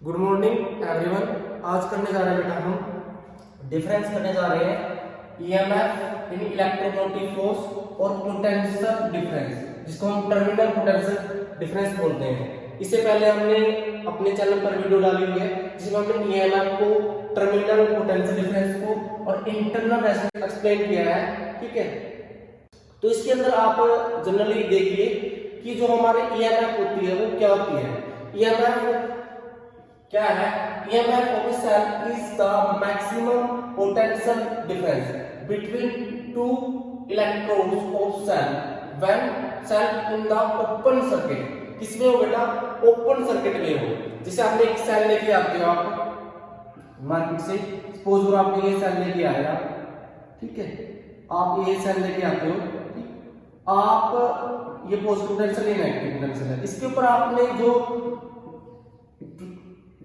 Good morning everyone. आज करने जा रहे हैं बेटा हम डिफरेंस करने जा रहे हैं ईएमएफ इन इलेक्ट्रोमोटिव फोर्स और पोटेंशियल डिफरेंस, जिसको हम टर्मिनल पोटेंशियल डिफरेंस बोलते हैं। इससे पहले हमने अपने चैनल पर वीडियो डाली हुई है जिसमें हमने ईएमएफ को, टर्मिनल पोटेंशियल डिफरेंस को और इंटरनल रेजिस्टेंस एक्सप्लेन किया है। ठीक है, तो इसके अंदर आप जनरली देखिए कि जो हमारे ईएमएफ होती है वो क्या होती है। ईएमएफ क्या है? EMF of a cell is the maximum potential difference between two electrodes of cell when cell in the open circuit। किसमें हो बेटा? ओपन सर्किट में हो। जैसे आपने एक सेल लेके आते हो आप मार्केट से, सपोज करो आपने ये सेल लेके आया, ठीक है, आप ये सेल लेके आते हो, ठीक, आप ये पॉजिटिव पोटेंशियल या नेगेटिव पोटेंशियल है, इसके ऊपर आपने जो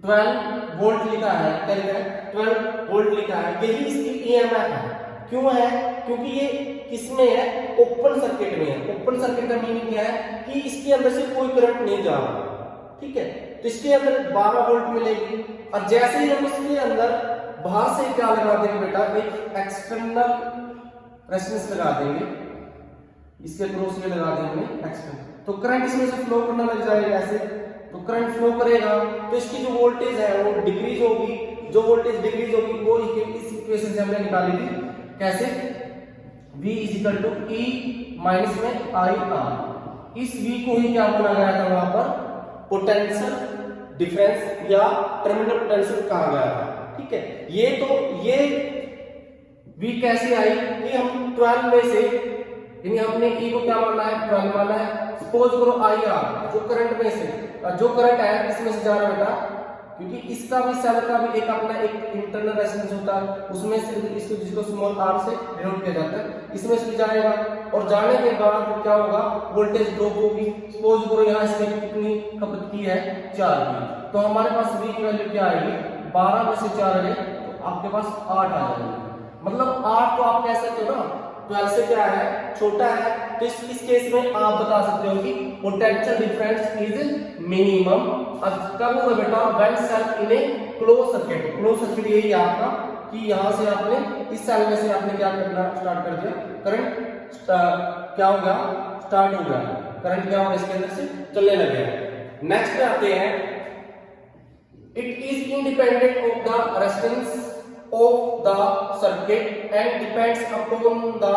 12 वोल्ट लिखा है, क्या लिखा है? 12 वोल्ट लिखा है, यही इसकी ईएमएफ है। क्यों है? क्योंकि ये किसमें है? ओपन सर्किट में है। ओपन सर्किट का मीनिंग क्या है कि इसके अंदर से कोई करंट नहीं जा रहा, ठीक है, तो इसके अंदर 12 वोल्ट मिलेगी। और जैसे ही हम इसके अंदर बाहर से क्या लगा देंगे बेटा? एक एक्सटर्नल रेजिस्टेंस लगा देंगे, इसके क्रॉस में लगा देंगे एक्सटर्नल, तो करंट इसमें से फ्लो करना लग जाएगा। ऐसे तो करंट फ्लो करेगा तो इसकी जो वोल्टेज है वो डिक्रीज होगी। जो वोल्टेज डिक्रीज होगी वो इस इक्वेशन से हमने निकाली थी, कैसे? V equal to E minus में आई आर। इस V को ही क्या बोला गया था वहां पर? पोटेंशियल डिफरेंस या टर्मिनल पोटेंशियल कहा गया था। ठीक है, ये V कैसे आई कि हम 12 में से, यानी हमने E को क्या माना है? 12 माना है। सपोज करो आई आर, जो करंट में से, जो करंट है इसमें से जा रहा है बेटा, क्योंकि इसका भी सेल का भी एक अपना एक इंटरनल रेजिस्टेंस होता है, उसमें से इसको जिसको स्मॉल आर से डिनोट किया जाता है, इसमें से जाएगा और जाने के बाद क्या होगा? वोल्टेज ड्रॉप होगी। सपोज करो यहाँ इसने कितनी खपत की है? 4 की, तो हमारे पास V की वैल्यू क्या आएगी? 12 में से 4 है तो आपके पास 8 आ जाएगी। मतलब 8 तो आप कह सकते हो ना 12 से क्या है? छोटा है। तो इस केस में आप बता सकते हो कि पोटेंशियल डिफरेंस इज मिनिमम। अब कब होगा बेटा? When cell in a close circuit. Close circuit यही है आपका कि यहां से आपने इस सेल में से आपने क्या करना स्टार्ट कर दिया, करंट क्या हो गया? स्टार्ट हो गया, करंट क्या होगा? इसके अंदर से चलने लगे। नेक्स्ट पे आते हैं, it is independent of the resistance of the circuit and depends upon the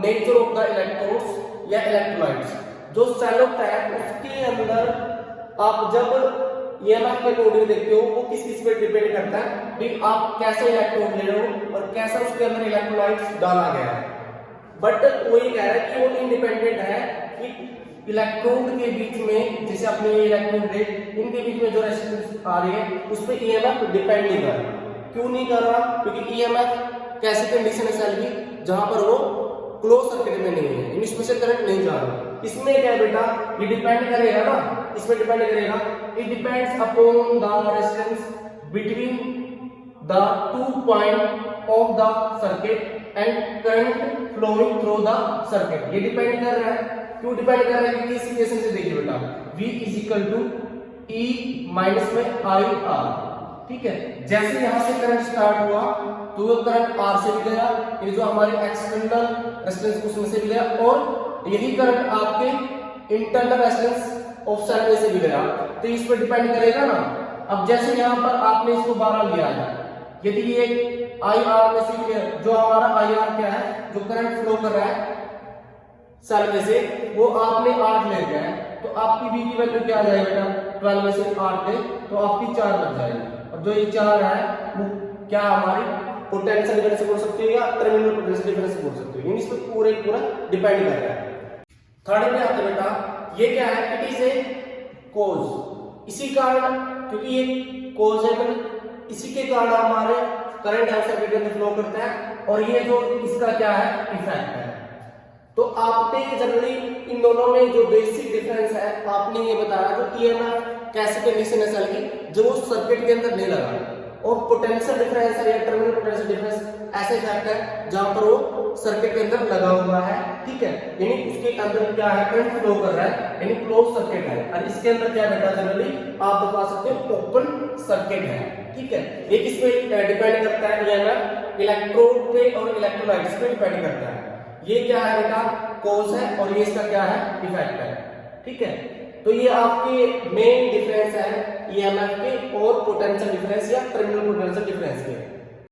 nature of the electrodes या electrolytes। जो सेल होता है उसके अंदर आप जब ईएमएफ के अकॉर्डिंग देखते हो वो किस किस पे डिपेंड करता है कि आप कैसा इलेक्ट्रोड ले रहे हो और कैसा उसके अंदर इलेक्ट्रोलाइट्स डाला गया है। बट वो ये कह रहा है कि वो इंडिपेंडेंट है कि इलेक्ट्रोड के बीच में, जैसे अपने ये इलेक्ट्रोड है, इनके बीच में जो रेजिस्टेंस आ रही है उस पर ईएमएफ डिपेंड नहीं कर रहा। क्यों नहीं कर रहा? क्योंकि ईएमएफ कैसी कंडीशन है सेल की? जहां पर वो क्लोज सर्किट में नहीं है, इसमें से करंट नहीं जा रहा। इसमें क्या है बेटा? ये डिपेंड करेगा ना, इसमें डिपेंड करेगा, it depends upon the resistance between the 2 point of the circuit and current flowing through the circuit. ये डिपेंड कर रहा है। क्यों डिपेंड कर रहा है? क्योंकि इस इक्वेशन से देखिए बेटा, V is equal to E minus में आई आर। ठीक है, जैसे यहां से करंट स्टार्ट हुआ तो वो करंट R से भी गया, ये जो हमारे एक्सटर्नल रेजिस्टेंस उसमें से भी गया, और यही करंट आपके इंटरनल रेजिस्टेंस ऑफ सेल में से भी गया। तो इस पर डिपेंड करेगा ना। अब जैसे यहां पर आपने इसको 12 लिया है, यदि ये IR में से जो हमारा IR क्या है, जो करंट फ्लो कर रहा है सेल में से, वो आपने 8 ले गया है, तो आपकी V की वैल्यू क्या आ जाएगी बेटा? 12 में से 8 ले तो आपकी 4 बच जाएगी। और जो ये 4 है वो क्या हमारी पोटेंशियल डिफरेंस बोल सकते हो या टर्मिनल पोटेंशियल डिफरेंस बोल सकते हो, यानी इस पे पूरा डिपेंड कर रहा है। थर्ड में आते बेटा, ये क्या है? It is a cause. इसी कारण, क्योंकि ये कॉज है, मतलब इसी के कारण हमारे करंट सर्किट के अंदर फ्लो करता है, और ये जो इसका क्या है? इफेक्ट है। तो आपने जनरली इन दोनों में जो बेसिक डिफरेंस है आपने ये बताया, जो ईएमएफ कैसी कंडीशन है सेल की, जो वो सर्किट के अंदर नहीं लगा, और पोटेंशियल डिफरेंस है या टर्मिनल पोटेंशियल डिफरेंस ऐसे इफेक्ट है जहां पर वो सर्किट के अंदर लगा हुआ है, ठीक है, यानी उसके अंदर क्या है, करंट फ्लो कर रहा है, यानी क्लोज सर्किट है। और इसके अंदर क्या बेटा जनरली आप बता सकते हो ओपन सर्किट है, ठीक है। ये किस पे डिपेंड करता है, ईएमएफ इलेक्ट्रोड पे और इलेक्ट्रोलाइट्स पे डिपेंड करता है। ये क्या है बेटा, कॉज है, और ये इसका क्या है, इफेक्ट है, ठीक है। तो ये आपके मेन डिफरेंस है ईएमएफ के और पोटेंशियल डिफरेंस या टर्मिनल पोटेंशियल डिफरेंस के।